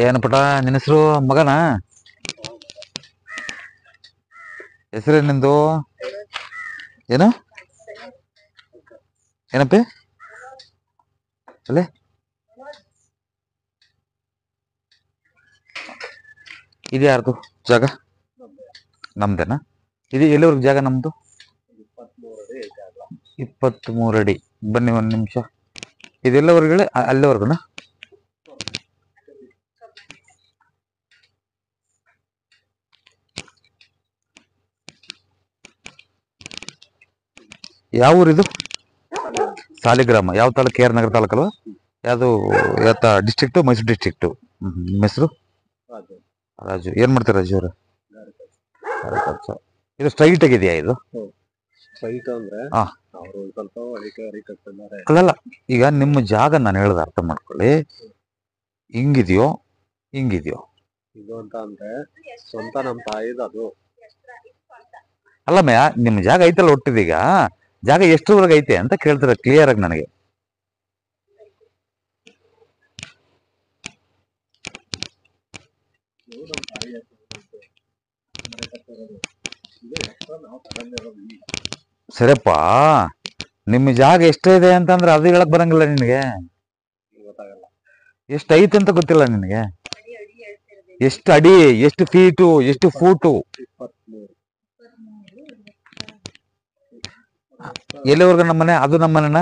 ಏನು ಪುಟ ನಿನ್ನ ಹೆಸರು ಮಗನ? ಹೆಸರು ನಿಂದು ಏನು? ಏನಪ್ಪಿ ಅಲ್ಲೇ? ಇದು ಯಾರ್ದು ಜಾಗ? ನಮ್ದೇನಾ? ಇದು ಎಲ್ಲಿವರೆಗೂ ಜಾಗ ನಮ್ದು? 23 ಅಡಿ. ಬನ್ನಿ ಒಂದು ನಿಮಿಷ. ಇದೆಲ್ಲವರೆಗೂ ಅಲ್ಲಿವರೆಗುನಾ? ಯಾವ ಊರಿದು? ಸಾಲಿಗ್ರಾಮ. ಯಾವ ತಾಲೂಕು? ಕೆ ಆರ್ ನಗರ ತಾಲೂಕಲ್ವಾ? ಯಾವುದು ಡಿಸ್ಟ್ರಿಕ್ಟು? ಮೈಸೂರು ಡಿಸ್ಟ್ರಿಕ್ಟು. ನಿಮ್ಮ ಹೆಸರು? ರಾಜು. ಏನ್ ಮಾಡ್ತಾರೆ ರಾಜು ಅವರು? ಇದು ಸ್ಟ್ರೈಟ್ ಆಗಿದೆಯಾ ಇದು? ಅಲ್ಲಲ್ಲ, ಈಗ ನಿಮ್ಮ ಜಾಗ ನಾನು ಹೇಳ್ದ ಅರ್ಥ ಮಾಡ್ಕೊಳ್ಳಿ. ಹಿಂಗಿದೆಯೋ ಹಿಂಗಿದೆಯೋ? ಇದು ಅಂತ ಅಂದ್ರೆ ಸ್ವಂತ ನಮ್ಮ ತಾಯಿದು. ಅದು ಅಲ್ಲಮ್ಮಯ್ಯ, ನಿಮ್ಮ ಜಾಗ ಐತಲ್ಲ ಒಟ್ಟಿದೀಗ. ಜಾಗ ಎಷ್ಟರವರೆಗೆ ಐತೆ ಅಂತ ಕೇಳ್ತಾರೆ ಕ್ಲಿಯರ್ ಆಗಿ ನನಗೆ. ಸರಿಯಪ್ಪ, ನಿಮ್ಮ ಜಾಗ ಎಷ್ಟಿದೆ ಅಂತಂದ್ರೆ ಅದು ಹೇಳಕ್ ಬರಂಗಿಲ್ಲ ನಿನಗೆ. ಎಷ್ಟು ಐತೆ ಅಂತ ಗೊತ್ತಿಲ್ಲ ನಿನಗೆ. ಎಷ್ಟು ಅಡಿ, ಎಷ್ಟು ಫೀಟು, ಎಷ್ಟು ಫೂಟು? ಎಲ್ಲಿವರೆಗೂ ನಮ್ಮನೆ? ಅದು ನಮ್ಮನೆನಾ?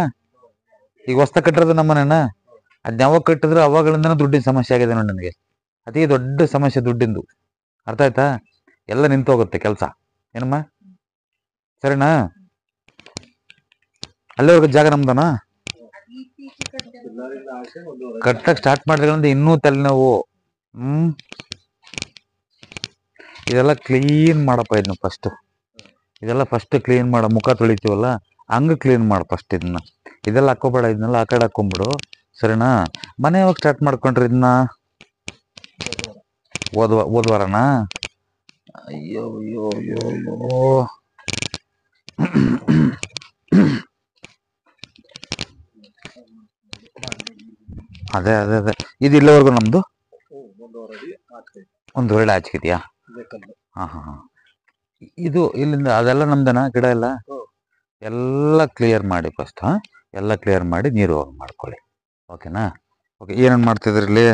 ಈಗ ಹೊಸ್ತ ಕಟ್ಟಿರೋದು ನಮ್ಮನೆನಾ? ಅದ್ ಯಾವಾಗ ಕಟ್ಟಿದ್ರು ಅವಾಗಳಿಂದನೂ ದುಡ್ಡಿನ ಸಮಸ್ಯೆ ಆಗಿದೆ ನೋಡಿ ನನಗೆ. ಅತಿ ದೊಡ್ಡ ಸಮಸ್ಯೆ ದುಡ್ಡಿಂದು. ಅರ್ಥ ಆಯ್ತಾ? ಎಲ್ಲ ನಿಂತೋಗುತ್ತೆ ಕೆಲಸ. ಏನಮ್ಮ? ಸರಿನಾ? ಅಲ್ಲಿವರೆಗೂ ಜಾಗ ನಮ್ದನಾ? ಕಟ್ಟಕ್ ಸ್ಟಾರ್ಟ್ ಮಾಡಿದ್ರಿಂದ ಇನ್ನೂ ತಲೆನೋವು. ಇದೆಲ್ಲ ಕ್ಲೀನ್ ಮಾಡಪ್ಪ. ಇದನ್ನ ಫಸ್ಟ್ ಕ್ಲೀನ್ ಮಾಡ. ಮುಖ ತೊಳಿತೀವಲ್ಲ ಹಂಗ ಕ್ಲೀನ್ ಮಾಡ ಫಸ್ಟ್. ಇದೆಲ್ಲ ಹಾಕೋಬೇಡ. ಇದನ್ನೆಲ್ಲ ಆ ಕಡೆ ಹಾಕೊಂಡ್ಬಿಡು. ಸರಿನಾ? ಮನೆ ಯಾವಾಗ ಸ್ಟಾರ್ಟ್ ಮಾಡ್ಕೊಂಡ್ರಿ ಇದನ್ನ? ಹೋದ್ವಾರನಾ? ಅಯ್ಯೋ ಅಯ್ಯೋ ಅಯ್ಯೋ ಅಯ್ಯೋ. ಅದೇ ಅದೇ ಅದೇ. ಇದು ಇಲ್ಲಿವರೆಗೂ ನಮ್ದು? 1 ವೇಳೆ ಆಚೆಗಿದೆಯಾ? ಹಾ ಹಾ ಹಾ. ಇದು ಇಲ್ಲಿಂದ ಅದೆಲ್ಲ ನಮ್ದನಾ? ಗಿಡ ಎಲ್ಲ ಕ್ಲಿಯರ್ ಮಾಡಿ ಫಸ್ಟ್. ಎಲ್ಲ ಕ್ಲಿಯರ್ ಮಾಡಿ ನೀರು ಹೋಗಿ ಮಾಡ್ಕೊಳ್ಳಿ. ಓಕೆನಾ? ಓಕೆ. ಏನೇನು ಮಾಡ್ತಿದ್ರಿ ಇಲ್ಲಿ?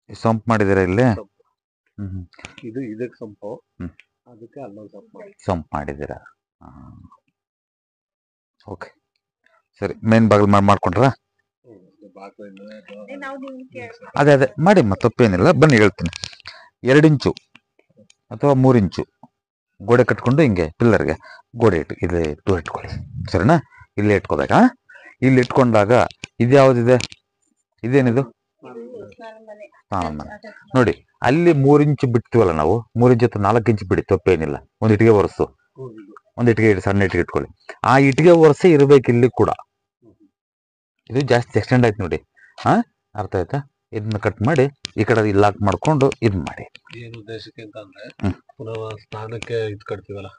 ಸಂಪ್ ಮಾಡಿದ್ದೀರಾ ಇಲ್ಲಿ? ಇದು ಇದಕ್ಕೆ ಸಂಪು, ಅದಕ್ಕೆ ಅಲ್ಲೊಂದು ಸಂಪ್ ಮಾಡಿದ್ದೀರಾ? ಓಕೆ ಸರಿ. ಮೇನ್ ಬಾಗಿಲು ಮಾಡ್ಕೊಂಡ್ರಾ? ಅದೇ ಅದೇ ಮಾಡಿ. ತಪ್ಪೇನಿಲ್ಲ. ಬನ್ನಿ ಹೇಳ್ತೀನಿ. 2 ಇಂಚು ಅಥವಾ 3 ಇಂಚು ಗೋಡೆ ಕಟ್ಕೊಂಡು ಹಿಂಗೆ ಪಿಲ್ಲರ್ಗೆ ಗೋಡೆ ಇಲ್ಲಿ ಇಟ್ಕೊಳ್ಳಿ. ಸರಿನಾ? ಇಲ್ಲೇ ಇಟ್ಕೋಬೇಕಾ? ಇಲ್ಲಿ ಇಟ್ಕೊಂಡಾಗ ಇದ್ಯಾವುದಿದೆ? ಇದೇನಿದು? ಸ್ನಾನ ಮನೆ. ನೋಡಿ, ಅಲ್ಲಿ 3 ಇಂಚು ಬಿಡ್ತೀವಲ್ಲ ನಾವು. 3 ಇಂಚು ಅಥವಾ 4 ಇಂಚು ಬಿಡಿ, ತಪ್ಪೇನಿಲ್ಲ. ಒಂದು ಇಟ್ಟಿಗೆ ಒರೆಸು. ಒಂದು ಇಟ್ಟಿಗೆ ಸಣ್ಣ ಇಟ್ಟಿಗೆ ಇಟ್ಕೊಳ್ಳಿ. ಆ ಇಟ್ಟಿಗೆ ಒರೆಸಿ ಇರ್ಬೇಕು ಇಲ್ಲಿ ಕೂಡ. ಇದು ಜಾಸ್ತಿ ಎಕ್ಸ್ಟೆಂಡ್ ಆಯ್ತು ನೋಡಿ. ಅರ್ಥ ಆಯ್ತಾ? ಇದನ್ನ ಕಟ್ ಮಾಡಿ ಈ ಕಡೆ ಲಾಕ್ ಮಾಡ್ಕೊಂಡು ಇದ್ ಮಾಡಿ. ಏನು ಉದ್ದೇಶಕ್ಕೆ ಅಂತ ಅಂದ್ರೆ, ಪುನಃ ಸ್ನಾನಕ್ಕೆ ಇದ್ ಕಟ್ತೀವಲ್ಲ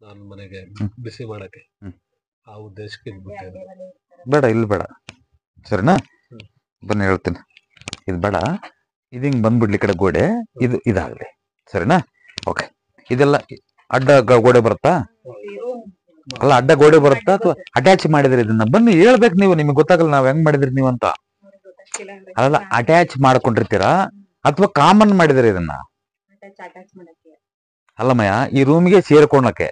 ನಾನು ಮನೆಗೆ ಬಿಸಿ ಮಾಡಕ್ಕೆ, ಆ ಉದ್ದೇಶಕ್ಕೆ ಬೇಡ. ಇಲ್ಲಿ ಬೇಡ. ಸರಿನಾ? ಬನ್ನಿ ಹೇಳ್ತೀನಿ. ಇದು ಬೇಡ. ಇದು ಹಿಂಗ್ ಬಂದ್ಬಿಡ್ಲಿ ಈ ಕಡೆ ಗೋಡೆ. ಇದಾಗಲಿ. ಸರಿನಾ? ಓಕೆ. ಇದೆಲ್ಲ ಅಡ್ಡ ಗೋಡೆ ಬರುತ್ತಾ? ಅಲ್ಲ, ಅಡ್ಡ ಗೋಡೆ ಬರುತ್ತಾ ಅಥವಾ ಅಟ್ಯಾಚ್ ಮಾಡಿದ್ರಿ ಇದನ್ನ? ಬನ್ನಿ ಹೇಳ್ಬೇಕು ನೀವು. ನಿಮ್ಗೆ ಗೊತ್ತಾಗಲ್ಲ ನಾವ್ ಹೆಂಗ್ ಮಾಡಿದ್ರಿ ನೀವು ಅಂತ. ಅಲ್ಲ, ಅಟ್ಯಾಚ್ ಮಾಡ್ಕೊಂಡಿರ್ತೀರಾ ಅಥವಾ ಕಾಮನ್ ಮಾಡಿದ್ರಿ ಇದನ್ನ? ಅಲ್ಲಮ್ಮಯ್ಯ, ಈ ರೂಮ್ಗೆ ಸೇರ್ಕೊಳಕ್ಕೆ.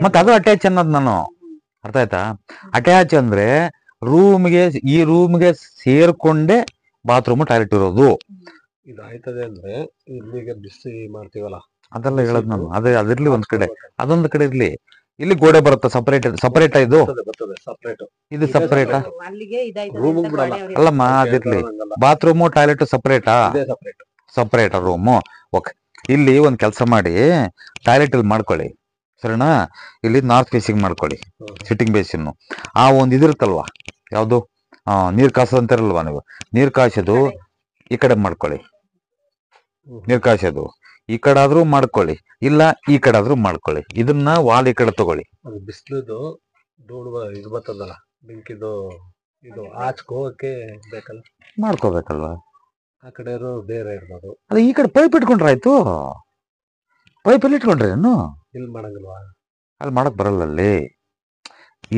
ಮತ್ತೆ ಅದು ಅಟ್ಯಾಚ್ ಅನ್ನೋದು ನಾನು. ಅರ್ಥ ಆಯ್ತಾ? ಅಟ್ಯಾಚ್ ಅಂದ್ರೆ ಈ ರೂಮ್ಗೆ ಸೇರ್ಕೊಂಡೆ ಬಾತ್ರೂಮ್ ಟಾಯ್ಲೆಟ್ ಇರೋದು. ಇದಾಯ್ತದೆ ಅಂದ್ರೆ ಇಲ್ಲಿಗೆ ಬಿಸಿ ಮಾಡ್ತೀವಲ್ಲ, ಅದೆಲ್ಲ ಹೇಳದ್ ನಾನು. ಅದಿರ್ಲಿ ಒಂದ್ ಕಡೆ, ಅದೊಂದ್ ಕಡೆ ಇರ್ಲಿ. ಇಲ್ಲಿ ಗೋಡೆ ಬರುತ್ತೆ ಸಪರೇಟ್. ಇದು ಇದು ಸಪರೇಟಾ? ಅಲ್ಲಮ್ಮ, ಅದಿರ್ಲಿ. ಬಾತ್ರೂಮು ಟಾಯ್ಲೆಟ್ ಸಪರೇಟಾ? ಸಪರೇಟಾ ರೂಮು? ಓಕೆ. ಇಲ್ಲಿ ಒಂದ್ ಕೆಲಸ ಮಾಡಿ, ಟಾಯ್ಲೆಟ್ ಇಲ್ಲಿ ಮಾಡ್ಕೊಳ್ಳಿ. ಸರಿನಾ? ಇಲ್ಲಿ ನಾರ್ತ್ ಫೇಸಿಂಗ್ ಮಾಡ್ಕೊಳ್ಳಿ. Sitting basin. ಆ ಒಂದ್ ಇದಿರುತ್ತಲ್ವಾ, ಯಾವ್ದು ನೀರ್ ಕಾಸೋದಂತಾರಲ್ವಾ ನೀವು, ನೀರ್ ಕಾಸೋದು ಈ ಕಡೆ ಮಾಡ್ಕೊಳ್ಳಿ. ನೀರ್ ಕಾಸೋದು ಈ ಕಡೆ ಆದ್ರೂ ಮಾಡ್ಕೊಳ್ಳಿ, ಇಲ್ಲ ಈ ಕಡೆ ಆದ್ರೂ ಮಾಡ್ಕೊಳ್ಳಿ. ಇದನ್ನ ವಾಲ್ ಈ ಕಡೆ ತಗೊಳ್ಳಿ. ಬಿಸಿಲುದು ಧೂಳು ಇದು ಬರ್ತದಲ್ಲ, ಬೆಂಕಿದು ಇದು ಆಚ್ಕೋಕೆ ಬೇಕಲ್ಲ, ಮಾಡ್ಕೋಬೇಕಲ್ವಾ. ಆ ಕಡೆ ಬೇರೆ ಇರ್ಬೋದು, ಅಲ್ಲ ಈ ಕಡೆ ಪೈಪ್ ಇಟ್ಕೊಂಡ್ರಾಯ್ತು. ಪೈಪಲ್ಲಿ ಇಟ್ಕೊಂಡ್ರೇನು ಇಲ್ಲಿ ಮಾಡಂಗಿಲ್ವಾ? ಅಲ್ಲಿ ಮಾಡಕ್ ಬರಲ್ಲ. ಅಲ್ಲಿ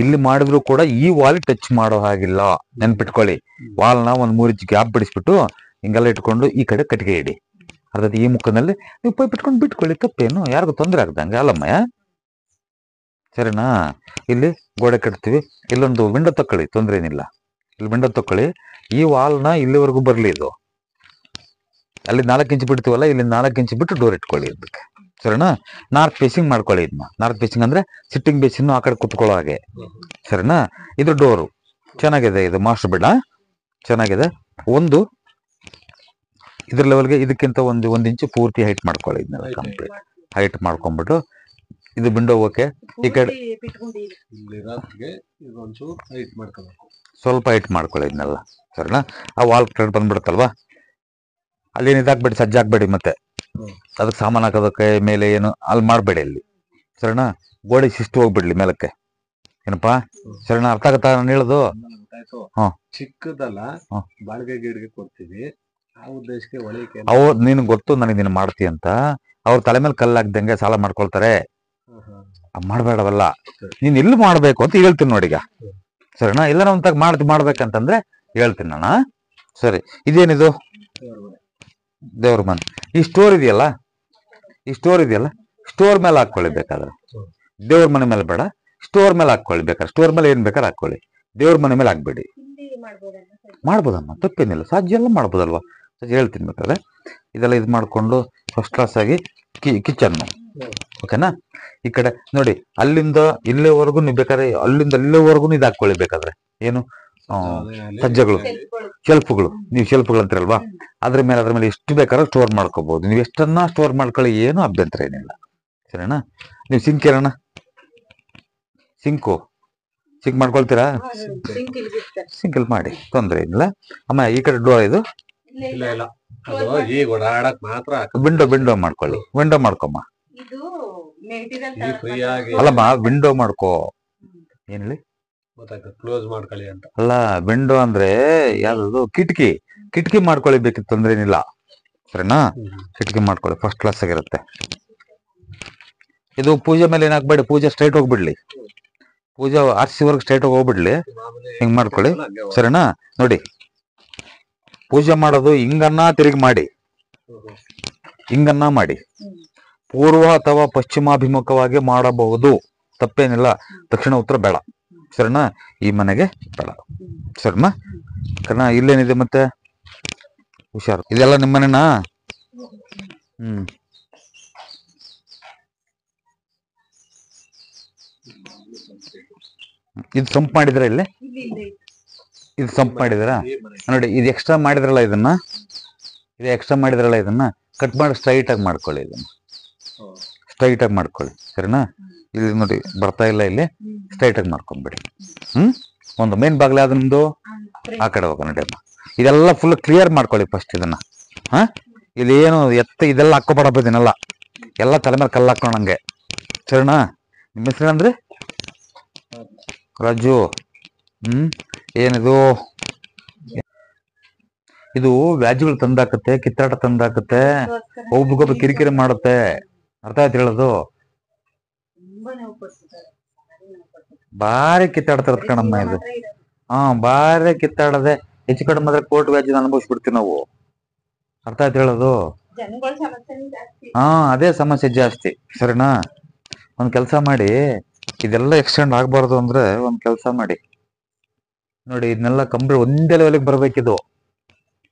ಇಲ್ಲಿ ಮಾಡಿದ್ರು ಕೂಡ ಈ ವಾಲ್ ಟಚ್ ಮಾಡೋ ಹಾಗಿಲ್ಲ, ನೆನ್ಪಿಟ್ಕೊಳ್ಳಿ. ವಾಲ್ನ ಒಂದ್ 3 ಇಂಚ್ ಗ್ಯಾಪ್ ಬಿಡಿಸ್ಬಿಟ್ಟು ಹಿಂಗೆಲ್ಲ ಇಟ್ಕೊಂಡು ಈ ಕಡೆ ಕಟ್ಟಿಗೆ ಇಡಿ. ಅರ್ಥಾತ್ ಈ ಮುಖದಲ್ಲಿ ನೀವು ಪೈಪ್ ಇಟ್ಕೊಂಡು ಬಿಟ್ಕೊಳ್ಳಿ, ತಪ್ಪೇನು, ಯಾರಿಗೂ ತೊಂದರೆ ಆಗ್ದಂಗೆ ಅಲ್ಲಮ್ಮಯ್ಯ, ಸರಿನಾ. ಇಲ್ಲಿ ಗೋಡೆ ಕಟ್ತೀವಿ, ಇಲ್ಲೊಂದು ವಿಂಡೋ ತಕ್ಕೊಳ್ಳಿ, ತೊಂದರೆ ಏನಿಲ್ಲ. ಇಲ್ಲಿ ವಿಂಡೋ ತಕ್ಕೊಳ್ಳಿ, ಈ ವಾಲ್ನ ಇಲ್ಲಿವರೆಗೂ ಬರ್ಲಿ. ಇದು ಅಲ್ಲಿ 4 ಇಂಚ್ ಬಿಡ್ತೀವಲ್ಲ, ಇಲ್ಲಿ 4 ಇಂಚ್ ಬಿಟ್ಟು ಡೋರ್ ಇಟ್ಕೊಳ್ಳಿ ಇದಕ್ಕೆ, ಸರಿನಾ. ನಾರ್ತ್ ಫೇಸಿಂಗ್ ಮಾಡ್ಕೊಳ್ಳಿ ಇದನ್ನ. ನಾರ್ತ್ ಫೇಸಿಂಗ್ ಅಂದ್ರೆ ಸಿಟ್ಟಿಂಗ್ ಬೇಸಿನ್ ಆ ಕಡೆ ಕುತ್ಕೊಳ್ಳೋ ಹಾಗೆ, ಸರಿನಾ. ಇದು ಡೋರು ಚೆನ್ನಾಗಿದೆ, ಇದು ಮಾಸ್ಟರ್ ಬೆಡ್ ಚೆನ್ನಾಗಿದೆ. ಒಂದು ಇದ್ರ ಲೆವೆಲ್ಗೆ ಇದಕ್ಕಿಂತ ಒಂದು ಇಂಚು ಪೂರ್ತಿ ಹೈಟ್ ಮಾಡ್ಕೊಳ್ಳಿ ಇದನ್ನೆಲ್ಲ ಕಂಪ್ಲೀಟ್ ಹೈಟ್ ಮಾಡ್ಕೊಂಡ್ಬಿಟ್ಟು ಇದು ವಿಂಡೋ ಓಕೆ. ಈ ಕಡೆ ಸ್ವಲ್ಪ ಹೈಟ್ ಮಾಡ್ಕೊಳ್ಳಿ ಇದನ್ನೆಲ್ಲ, ಸರಿನಾ. ಆ ವಾಲ್ ಕಡೆ ಬಂದ್ಬಿಡುತ್ತಲ್ವಾ, ಅಲ್ಲೇನು ಇದಾಕ್ಬೇಡಿ, ಸಜ್ಜಾಕ್ಬೇಡಿ, ಮತ್ತೆ ಅದಕ್ಕೆ ಸಾಮಾನು ಹಾಕೋದಕ್ಕೆ ಮೇಲೆ ಏನು ಅಲ್ಲಿ ಮಾಡಬೇಡಿ ಅಲ್ಲಿ, ಸರಿನಾ. ಗೋಡೆ ಶಿಸ್ತು ಹೋಗ್ಬಿಡ್ಲಿ ಮೇಲಕ್ಕೆ, ಏನಪ್ಪಾ, ಸರಿನಾ. ಅರ್ಥ ಆಗತ್ತಾ ನಾನು ಹೇಳೋದು? ಚಿಕ್ಕದಲ್ಲ, ಬಾಳ್ಗೆ ಗಿಡ್ಗೆ ಕೊಡ್ತೀವಿ, ಆ ಉದ್ದೇಶಕ್ಕೆ ಒಳಗೆ ಅವ್ರು ನೀನು ಗೊತ್ತು ನನಗೆ ನೀನು ಮಾಡ್ತೀಯ ಅಂತ, ಅವ್ರ ತಲೆ ಮೇಲೆ ಕಲ್ಲು ಹಾಕ್ದಂಗೆ ಸಾಲ ಮಾಡ್ಕೊಳ್ತಾರೆ. ಮಾಡಬೇಡವಲ್ಲ, ನೀನ್ ಎಲ್ಲಿ ಮಾಡ್ಬೇಕು ಅಂತ ಹೇಳ್ತೀನಿ ನೋಡೀಗ, ಸರಿನಾ. ಇಲ್ಲ ನಾವು ಮಾಡ್ಬೇಕಂತಂದ್ರೆ ಹೇಳ್ತೀನಿ ನಾನು, ಸರಿ. ಇದೇನಿದು? ದೇವ್ರ ಮನೆ. ಈ ಸ್ಟೋರ್ ಇದೆಯಲ್ಲ, ಸ್ಟೋರ್ ಮೇಲೆ ಹಾಕೊಳ್ಳಿ ಬೇಕಾದ್ರೆ. ದೇವ್ರ ಮನೆ ಮೇಲೆ ಬೇಡ, ಸ್ಟೋರ್ ಮೇಲೆ ಹಾಕೊಳ್ಳಿ ಬೇಕಾದ್ರೆ. ಸ್ಟೋರ್ ಮೇಲೆ ಏನ್ ಬೇಕಾದ್ರೆ ಹಾಕೊಳ್ಳಿ, ದೇವ್ರ ಮನೆ ಮೇಲೆ ಹಾಕ್ಬೇಡಿ. ಮಾಡ್ಬೋದಮ್ಮ, ತಪ್ಪೇನಿಲ್ಲ, ಸಾಧ್ಯ ಎಲ್ಲ ಮಾಡ್ಬೋದಲ್ವಾ, ಹೇಳ್ತೀನಿ ಬೇಕಾದ್ರೆ. ಇದೆಲ್ಲ ಇದು ಮಾಡ್ಕೊಂಡು ಫಸ್ಟ್ ಕ್ಲಾಸ್ ಆಗಿ ಕಿಚನ್ನು, ಓಕೆನಾ. ಈ ಕಡೆ ನೋಡಿ, ಅಲ್ಲಿಂದ ಇಲ್ಲಿವರೆಗೂ ನೀವು ಬೇಕಾದ್ರೆ, ಅಲ್ಲಿಂದ ಇಲ್ಲಿವರೆಗೂ ಇದು ಹಾಕೊಳ್ಳಿ ಬೇಕಾದ್ರೆ. ಏನು ಸಜ್ಜಗಳು, ಶೆಲ್ಫ್ಗಳು, ನೀವು ಶೆಲ್ಫ್ಗಳು ಅಂತೀರಲ್ವಾ, ಅದ್ರ ಮೇಲೆ ಎಷ್ಟು ಬೇಕಾದ್ರೂ ಸ್ಟೋರ್ ಮಾಡ್ಕೋಬಹುದು. ನೀವು ಎಷ್ಟನ್ನ ಸ್ಟೋರ್ ಮಾಡ್ಕೊಳ್ಳಿ, ಏನು ಅಭ್ಯಂತರ ಏನಿಲ್ಲ, ಸರಿನಾ. ನೀವು ಸಿಂಕ್ ಏನಣ್ಣ, ಸಿಂಕ್ ಮಾಡ್ಕೊಳ್ತೀರಾ, ಸಿಂಕಲ್ ಮಾಡಿ, ತೊಂದರೆ ಇಲ್ಲ. ಅಮ್ಮ ಈ ಕಡೆ ಡೋರ್ ಇದು ವಿಂಡೋ ಮಾಡ್ಕೊಳ್ಳಿ, ವಿಂಡೋ ಮಾಡ್ಕೊಮ್ಮ. ಅಲ್ಲಮ್ಮ ವಿಂಡೋ ಮಾಡ್ಕೋ, ಏನ್ ಹೇಳಿ, ಕ್ಲೋಸ್ ಮಾಡ್ಕೊಳ್ಳಿ ಅಂತ. ಅಲ್ಲ ವಿಂಡೋ ಅಂದ್ರೆ ಯಾವ್ದು, ಕಿಟಕಿ ಮಾಡ್ಕೊಳ್ಳಿ, ಬೇಕಿತ್ತು ತೊಂದ್ರೆ ಏನಿಲ್ಲ, ಸರಿನಾ. ಕಿಟಕಿ ಮಾಡ್ಕೊಳ್ಳಿ, ಫಸ್ಟ್ ಕ್ಲಾಸ್ ಆಗಿರುತ್ತೆ. ಇದು ಪೂಜೆ ಮೇಲೆ ಏನಾಗ್ಬೇಡಿ, ಪೂಜೆ ಸ್ಟ್ರೈಟ್ ಹೋಗ್ಬಿಡ್ಲಿ, ಪೂಜೆ ಆರ್ಸಿವರೆಗೆ ಸ್ಟ್ರೈಟ್ ಹೋಗ್ಬಿಡ್ಲಿ, ಹಿಂಗ್ ಮಾಡ್ಕೊಳ್ಳಿ, ಸರಿನಾ. ನೋಡಿ ಪೂಜೆ ಮಾಡೋದು ಹಿಂಗನ್ನ ತಿರುಗಿ ಮಾಡಿ, ಹಿಂಗನ್ನ ಮಾಡಿ, ಪೂರ್ವ ಅಥವಾ ಪಶ್ಚಿಮಾಭಿಮುಖವಾಗಿ ಮಾಡಬಹುದು, ತಪ್ಪೇನಿಲ್ಲ. ದಕ್ಷಿಣ ಉತ್ತರ ಬೇಡ, ಸರಿನಾ. ಈ ಮನೆಗೆ ಬೇಡ, ಸರಿನಾ. ಕಾರಣ ಇಲ್ಲೇನಿದೆ ಮತ್ತೆ, ಹುಷಾರು. ಇದೆಲ್ಲ ನಿಮ್ಮನೆನಾ? ಇದು ಸಂಪ್ ಮಾಡಿದ್ರ, ಇಲ್ಲಿ ಇದು ಸಂಪ್ ಮಾಡಿದ್ರ ನೋಡಿ. ಇದು ಎಕ್ಸ್ಟ್ರಾ ಮಾಡಿದ್ರಲ್ಲ, ಇದನ್ನ ಕಟ್ ಮಾಡಿ ಸ್ಟ್ರೈಟ್ ಆಗಿ ಮಾಡ್ಕೊಳ್ಳಿ, ಇದನ್ನ ಸ್ಟ್ರೈಟ್ ಆಗಿ ಮಾಡ್ಕೊಳ್ಳಿ, ಸರಿನಾ. ಇಲ್ಲಿ ನೋಡಿ ಬರ್ತಾ ಇಲ್ಲ, ಇಲ್ಲಿ ಸ್ಟ್ರೈಟ್ ಆಗಿ ಮಾಡ್ಕೊಂಡ್ಬಿಡಿ. ಒಂದು ಮೇನ್ ಬಾಗ್ಲ ಅದು ನಿಮ್ದು, ಆ ಕಡೆ ಹೋಗ ನಡಿಯಮ್ಮ. ಇದೆಲ್ಲ ಫುಲ್ ಕ್ಲಿಯರ್ ಮಾಡ್ಕೊಳ್ಳಿ ಫಸ್ಟ್ ಇದನ್ನ. ಇಲ್ಲಿ ಏನು ಇದೆಲ್ಲ ಹಾಕೋಬೇಡಪ್ಪ, ಇದನ್ನೆಲ್ಲ ಎಲ್ಲ ತಲೆ ಮೇಲೆ ಕಲ್ಲು ಹಾಕೋಣಂಗೆ, ಸರಿನಾ. ನಿಮ್ಮ ಹೆಸರು ಅಂದ್ರೆ ರಾಜು. ಏನಿದು, ಇದು ವ್ಯಾಜ್ಯಗಳು ತಂದಾಕತ್ತೆ, ಕಿತ್ತಾಟ ತಂದಾಕತ್ತೆ, ಒಬ್ರಿಗೊಬ್ಬ ಕಿರಿಕಿರಿ ಮಾಡುತ್ತೆ, ಅರ್ಥ ಆಯ್ತು ಹೇಳೋದು. ಬಾರಿ ಕಿತ್ತಾಡ್ತಾರ ಕಣಮ್ಮ ಇದು. ಬಾರಿ ಕಿತ್ತಾಡದೆ, ಹೆಚ್ಚು ಕಡಿಮೆ ಆದ್ರೆ ಕೋರ್ಟ್ ವ್ಯಾಜ್ಯನ ಅನುಭವಿಸ್ಬಿಡ್ತೀವಿ ನಾವು, ಅರ್ಥ ಆಯ್ತು ಹೇಳೋದು. ಅದೇ ಸಮಸ್ಯೆ ಜಾಸ್ತಿ, ಸರಿನಾ. ಒಂದ್ ಕೆಲಸ ಮಾಡಿ, ಇದೆಲ್ಲ ಎಕ್ಸ್ಟೆಂಡ್ ಆಗ್ಬಾರ್ದು ಅಂದ್ರೆ ಒಂದ್ ಕೆಲಸ ಮಾಡಿ ನೋಡಿ, ಇದನ್ನೆಲ್ಲ ಕಂಪ್ಲೀಟ್ ಒಂದೇ ಲೆವೆಲ್ಗೆ ಬರ್ಬೇಕಿದು,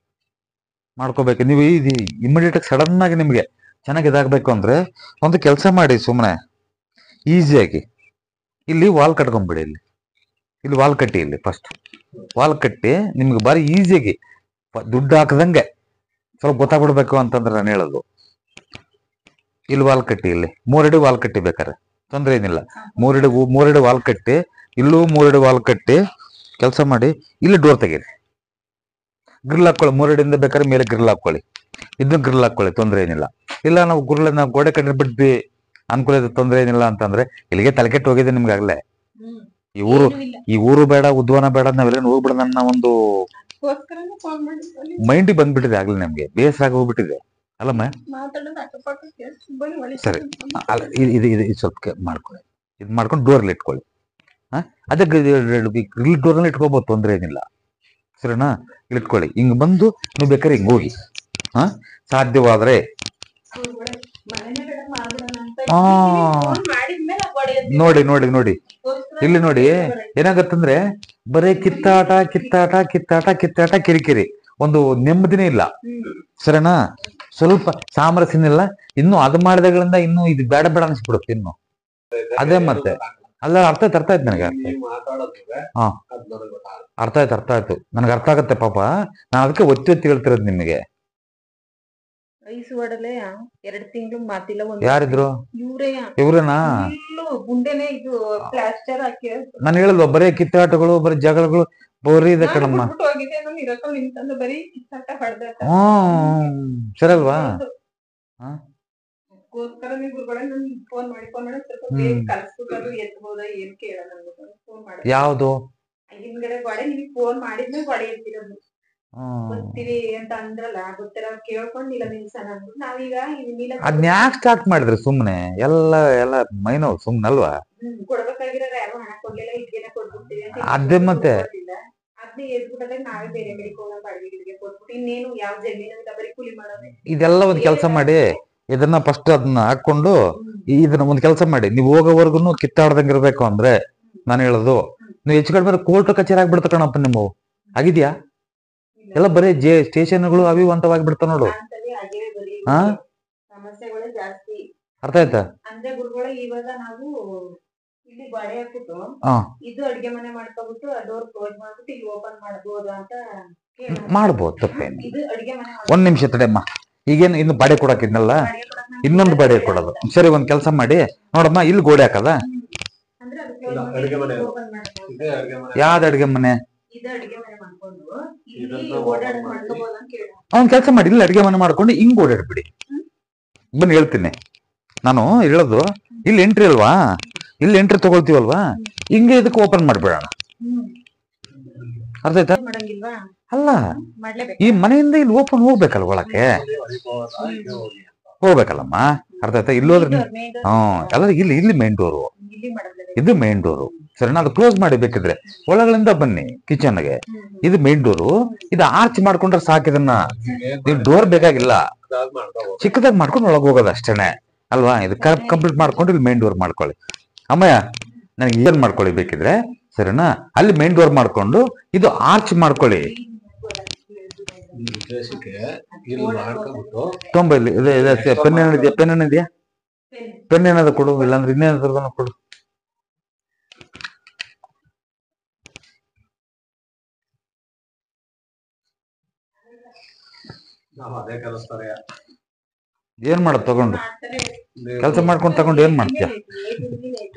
ಮಾಡ್ಕೋಬೇಕು ನೀವು. ಇದು ಇಮಿಡಿಯೇಟ್ ಆಗಿ ಸಡನ್ ಆಗಿ ನಿಮ್ಗೆ ಚೆನ್ನಾಗಿ ಇದಾಗಬೇಕು ಅಂದ್ರೆ ಒಂದು ಕೆಲಸ ಮಾಡಿ, ಸುಮ್ಮನೆ ಈಸಿಯಾಗಿ ಇಲ್ಲಿ ವಾಲ್ ಕಟ್ಕೊಂಡ್ಬಿಡಿ. ಇಲ್ಲಿ ವಾಲ್ ಕಟ್ಟಿ, ಇಲ್ಲಿ ಫಸ್ಟ್ ವಾಲ್ ಕಟ್ಟಿ, ನಿಮ್ಗೆ ಬಾರಿ ಈಸಿಯಾಗಿ ದುಡ್ಡು ಹಾಕದಂಗೆ ಸ್ವಲ್ಪ ಗೊತ್ತಾಗ್ಬಿಡ್ಬೇಕು ಅಂತಂದ್ರೆ ನಾನು ಹೇಳೋದು. ಇಲ್ಲಿ ವಾಲ್ ಕಟ್ಟಿ, ಇಲ್ಲಿ 3 ಅಡಿ ವಾಲ್ ಕಟ್ಟಿ, ಬೇಕಾರೆ ತೊಂದ್ರೆ ಏನಿಲ್ಲ. 3 ಅಡಿ ವಾಲ್ ಕಟ್ಟಿ, ಇಲ್ಲೂ 3 ಅಡಿ ವಾಲ್ ಕಟ್ಟಿ ಕೆಲಸ ಮಾಡಿ. ಇಲ್ಲಿ ಡೋರ್ ತೆಗೀರಿ, ಗ್ರಿಲ್ ಹಾಕೊಳ್ಳಿ, 3 ಅಡಿಯಿಂದ ಬೇಕಾದ್ರೆ ಮೇಲೆ ಗ್ರಿಲ್ ಹಾಕೊಳ್ಳಿ, ಇದನ್ನ ಗ್ರಿಲ್ ಹಾಕೊಳ್ಳಿ, ತೊಂದರೆ ಏನಿಲ್ಲ. ಇಲ್ಲ ನಾವು ಗೋಡೆ ಕಟ್ಟಿ ಬಿಟ್ವಿ ಅನ್ಕೊಳ್ಳೋದು, ತೊಂದರೆ ಏನಿಲ್ಲ ಅಂತಂದ್ರೆ ಇಲ್ಲಿಗೆ ತಲೆಕೆಟ್ಟು ಹೋಗಿದೆ ನಿಮ್ಗಾಗ್ಲೇ, ಈ ಊರು ಏನೂ ಇಲ್ಲ. ಈ ಊರು ಬೇಡ, ಉದ್ವನ ಬೇಡ, ನಾವೆಲ್ಲ ಹೋಗ್ಬಿಡ ನನ್ನ ಒಂದು ಅದಕ್ಕೋಸ್ಕರನೇ ಫೋನ್ ಮಾಡಿದ್ವಿ. ಮೈಂಡಿಗೆ ಬಂದ್ಬಿಟ್ಟಿದೆ ಆಗ್ಲಿ, ನಮ್ಗೆ ಬೇಸರ ಆಗಿ ಹೋಗ್ಬಿಟ್ಟಿದೆ ಅಲ್ಲಮ್ಮ. ಮಾತಾಡೋದು ಅಕ್ಕಪಕ್ಕ ಕೇಳಿಸ್ತು, ಬರೀ ಒಲೆ ಸರಿ. ಸುತ್ತ ಅಲ್ಲ, ಇದು ಸ್ವಲ್ಪ ಮಾಡ್ಕೊಳ್ಳಿ, ಇದು ಮಾಡ್ಕೊಂಡು ಡೋರ್ಲ್ಲಿ ಇಟ್ಕೊಳ್ಳಿ. ಅದೇ ಗ್ರಿಲ್ ಡೋರ್ನಲ್ಲಿ ಇಟ್ಕೋಬಹುದು, ತೊಂದರೆ ಏನಿಲ್ಲ. ಸರಿನಾ? ಇಲ್ಲಿ ಇಟ್ಕೊಳ್ಳಿ. ಹಿಂಗ್ ಬಂದು ನೀವು ಬೇಕಾದ್ರೆ ಹಿಂಗ್ ಹೋಗಿ, ಸಾಧ್ಯವಾದ್ರೆ ಕೂತ್ಕೊಳ್ಳಿ. ಮನೆನೇ ಬೇಡ ಮಾಡ್ಬಿಡೋಣ ಅಂತ ಆ. ಫೋನ್ ಮಾಡಿದ್ಮೇಲೆ ಆ ಗೋಡೆ ಎತ್ತಿ ನೋಡಿ ನೋಡಿ ನೋಡಿ ಅದಕ್ಕೋಸ್ಕರ ಇಲ್ಲಿ ನೋಡಿ ಏನಾಗತ್ತಂದ್ರೆ ಬರೀ ಕಿತ್ತಾಟ ಕಿತ್ತಾಟ ಕಿತ್ತಾಟ ಕಿತ್ತಾಟ ಕಿರಿಕಿರಿ, ಒಂದು ನೆಮ್ಮದಿನೇ ಇಲ್ಲ. ಸರಿನಾ? ಸ್ವಲ್ಪ ಸಾಮರಸ್ಯನಿಲ್ಲ. ಇನ್ನು ಅದು ಮಾಡಿದಾಗಳಿಂದ ಇನ್ನು ಇದು ಬೇಡ ಬೇಡ ಅನ್ಸ್ಬಿಡುತ್ತೆ ಇನ್ನು. ಅದೇ ಮತ್ತೆ ಅಲ್ಲ, ಅರ್ಥ ಆಯ್ತು ನನಗೆ. ಹಾ. ಅರ್ಥ ಆಯ್ತು ನನಗೆ, ಅರ್ಥ ಆಗತ್ತೆ ಪಾಪ. ನಾನು ಅದಕ್ಕೆ ಒತ್ತಿ ಒತ್ತಿ ಹೇಳ್ತಿರೋದು ನಿಮಗೆ. ಐಸ್ ಹೊಡಲೆ 2 ತಿಂಗಳು ಮಾತಿಲ್ಲ. ಒಂದು ಯಾರಿದ್ರು ಇವ್ರೇನಾ ಇವ್ರನಾ? ಫುಲ್ಲು ಗುಂಡೆನೆ ಇದು ಪ್ಲಾಸ್ಟರ್ ಹಾಕಿ ನಾನು ಹೇಳಲ್ವ, ಬರೀ ಕಿತ್ತಾಟಗಳು, ಬರೀ ಜಗಳಗಳು, ಬರೀ ಇದೆ ಕಣಮ್ಮ. ಹೋಗಿದೆ. ನಾನು ಇರಕಲ್ ನಿಂತಂದು ಬರೀ ಕಿತ್ತಾಟ ಹೊಡೆದ. ಸರಿ ಅಲ್ವಾ? ಅದಕ್ಕೋಸ್ಕರ ನೀವು ಗುರುಗಳೇ ನನ್ ಫೋನ್ ಮಾಡಿ ಸ್ವಲ್ಪ ಬೇಗ ಕಳ್ಸ್ಬಿಟ್ಟು ಎತ್ಬೋದ ಏನ್ ಕೇಳೋಣ ಅನ್ಬಿಟ್ಟು ಫೋನ್ ಮಾಡಿ. ಯಾವ್ದು? ಹಿಂದ್ಗಡೆ ಗೋಡೆ ನಿಮಗೆ ಫೋನ್ ಮಾಡಿದ್ಮೇಲೆ ಗೋಡೆ ಎತ್ತಿರೋದು. ಬರ್ತೀವಿ ಅಂತ ಅಂದ್ರಲ್ಲ, ಗೊತ್ತಿರ ಕೇಳ್ಕೊಂಡಿಲ್ಲ ನಿಲ್ಸಣ ಅಂದ್ಬಿಟ್ಟು ನಾವೀಗ ಅದ್ನ ಯಾಕೆ ಸ್ಟಾರ್ಟ್ ಮಾಡಿದ್ರಿ ಸುಮ್ನೆ? ಎಲ್ಲ ಮೈನವ್ ಸುಮ್ನೆ ಅಲ್ವಾ? ಕೊಡ್ಬೇಕಾಗಿರೋ ಯಾರು ಹಣ ಕೊಡ್ಲಿಲ್ಲ, ಇಟ್ಗೆನೆ ಕೊಟ್ಬಿಡ್ತೀವಿ ಅಂತ. ಅದೇ ಮತ್ತೆ ಅದ್ನೇ ಎದ್ಬಿಟ್ಟರೆ ನಾವೇ ಬೇರೆ ಕಡೆ ಹೋಗೋಣ, ಬಾಡಿಗೆ ಕೊಟ್ಬಿಟ್ಟು ಇನ್ನೇನು ಯಾವ ಜಮೀನು ಇಲ್ಲ, ಬರೀ ಕೂಲಿ ಮಾಡೋದೇ. ಇದೆಲ್ಲ ಒಂದ್ ಕೆಲಸ ಮಾಡಿ, ಇದನ್ನ ಫಸ್ಟ್ ಅದನ್ನ ಹಾಕೊಂಡು ಇದನ್ನ ಒಂದ್ ಕೆಲಸ ಮಾಡಿ, ನೀವು ಹೋಗೋವರ್ಗುನು ಕಿತ್ತಾಡ್ದಂಗ್ ಇರ್ಬೇಕು. ಅಂದ್ರೆ ನಾನು ಹೇಳೋದು, ನೀವು ಹೆಚ್ಚು ಕಡಿಮೆ ಕೋರ್ಟ್ ಕಚೇರಿ ಆಗ್ಬಿಡ್ತ ಕಣಪ್ಪ. ನಿಮ್ಮ ಆಗಿದ್ಯಾ? ಎಲ್ಲ ಬರೀ ಸ್ಟೇಷನ್ಗಳು ಅವಿ ಅಂತವಾಗಿಬಿಡ್ತಾವ ನೋಡು. ಹಾ, ಸಮಸ್ಯೆಗಳು ಜಾಸ್ತಿ. ಅರ್ಥ ಆಯ್ತಾ? ಅಂದ್ರೆ ಗುರುಗಳೇ ಇವಾಗ ನಾವು ಇಲ್ಲಿ ಗೋಡೆ ಹಾಕ್ಬಿಟ್ಟು ಇದು ಅಡ್ಗೆ ಮನೆ ಮಾಡ್ಕೊಬಿಟ್ಟು ಡೋರ್ ಕ್ಲೋಸ್ ಮಾಡ್ಬಿಟ್ಟು ಇಲ್ಲಿ ಓಪನ್ ಮಾಡ್ಬೋದು ಅಂತ ಮಾಡ್ಬೋದು, ತಪ್ಪೇನು. ಇದು ಅಡ್ಗೆ ಮನೆ ಒಂದ್ ನಿಮಿಷ ತಡೆಯಮ್ಮ. ಈಗೇನು ಇನ್ನು ಬಾಡೆ ಕೊಡಾಕಿದ್ನಲ್ಲ, ಇನ್ನೊಂದು ಬಾಡೆ ಕೊಡೋದು. ಸರಿ, ಒಂದ್ ಕೆಲಸ ಮಾಡಿ ನೋಡಮ್ಮ, ಇಲ್ಲಿ ಗೋಡೆ ಹಾಕದ ಅಂದ್ರೆ ಅದು ಕ್ಲೋಸ್ ಮಾಡಿ ಓಪನ್ ಮಾಡ್ಬೋದು. ಯಾವ್ದು ಅಡ್ಗೆ ಮನೆ? ಇದು ಅಡ್ಗೆ ಮನೆ ಮಾಡ್ಕೊಂಡು ಇಲ್ಲಿ ಓಡಾಡೋದು ಮಾಡ್ಕೋಬಹುದು ಅಂತ ಕೇಳ. ಅವ್ನ್ ಕೆಲಸ ಮಾಡಿ, ಇಲ್ಲಿ ಅಡ್ಗೆ ಮನೆ ಮಾಡ್ಕೊಂಡು ಹಿಂಗ್ ಓಡಾಡ್ಬಿಡಿ. ಬನ್ನಿ ಹೇಳ್ತೀನಿ. ನಾನು ಹೇಳೋದು, ಇಲ್ಲಿ ಎಂಟ್ರಿ ಅಲ್ವಾ, ಇಲ್ಲಿ ಎಂಟ್ರಿ ತಗೊಳ್ತೀವಲ್ವಾ, ಹಿಂಗೆ ಇದಕ್ಕೆ ಓಪನ್ ಮಾಡ್ಬಿಡೋಣ. ಅರ್ಥ ಆಯ್ತಾ? ಮಾಡಂಗಿಲ್ವಾ? ಅಲ್ಲ, ಈ ಮನೆಯಿಂದ ಇಲ್ಲಿ ಓಪನ್ ಹೋಗ್ಬೇಕಲ್ಲ, ಒಳಕ್ಕೆ ಹೋಗ್ಬೇಕಲ್ಲಮ್ಮ. ಅರ್ಥ ಆಯ್ತಾ? ಇಲ್ಲಿ ಹೋದ್ರೆ ಎಲ್ಲ ಇಲ್ಲಿ ಮೇನ್ ಡೋರು, ಇದು ಮೇನ್ ಡೋರು. ಸರಿನಾ? ಅದು ಕ್ಲೋಸ್ ಮಾಡಿ ಬೇಕಿದ್ರೆ ಒಳಗಳಿಂದ ಬನ್ನಿ ಕಿಚನ್ಗೆ. ಇದು ಮೇನ್ ಡೋರು, ಇದು ಆರ್ಚ್ ಮಾಡ್ಕೊಂಡ್ರೆ ಸಾಕಿದನ್ನ. ನೀವು ಡೋರ್ ಬೇಕಾಗಿಲ್ಲ, ಚಿಕ್ಕದಾಗಿ ಮಾಡ್ಕೊಂಡು ಒಳಗೆ ಹೋಗೋದು ಅಷ್ಟೇನೆ ಅಲ್ವಾ? ಇದು ಕಂಪ್ಲೀಟ್ ಮಾಡ್ಕೊಂಡು ಇಲ್ಲಿ ಮೇನ್ ಡೋರ್ ಮಾಡ್ಕೊಳ್ಳಿ. ಅಮ್ಮಯ್ಯ, ನನಗೆ ಏನ್ ಮಾಡ್ಕೊಳ್ಳಿ ಬೇಕಿದ್ರೆ, ಸರಿನಾ? ಅಲ್ಲಿ ಮೇನ್ ಡೋರ್ ಮಾಡ್ಕೊಂಡು ಇದು ಆರ್ಚ್ ಮಾಡ್ಕೊಳ್ಳಿ. ತೊಂಬೈಲಿ ಪೆನ್ ಏನಿದೆಯಾ? ಪೆನ್ ಏನಾದ್ರು ಕೊಡು, ಇಲ್ಲಾಂದ್ರೆ ಇನ್ನೇನಾದ್ರು ಕೊಡು. ಏನ್ ಮಾಡೋದು ತಗೊಂಡು? ಕೆಲಸ ಮಾಡ್ಕೊಂಡು ತಗೊಂಡು ಏನ್ ಮಾಡ್ತೀಯ?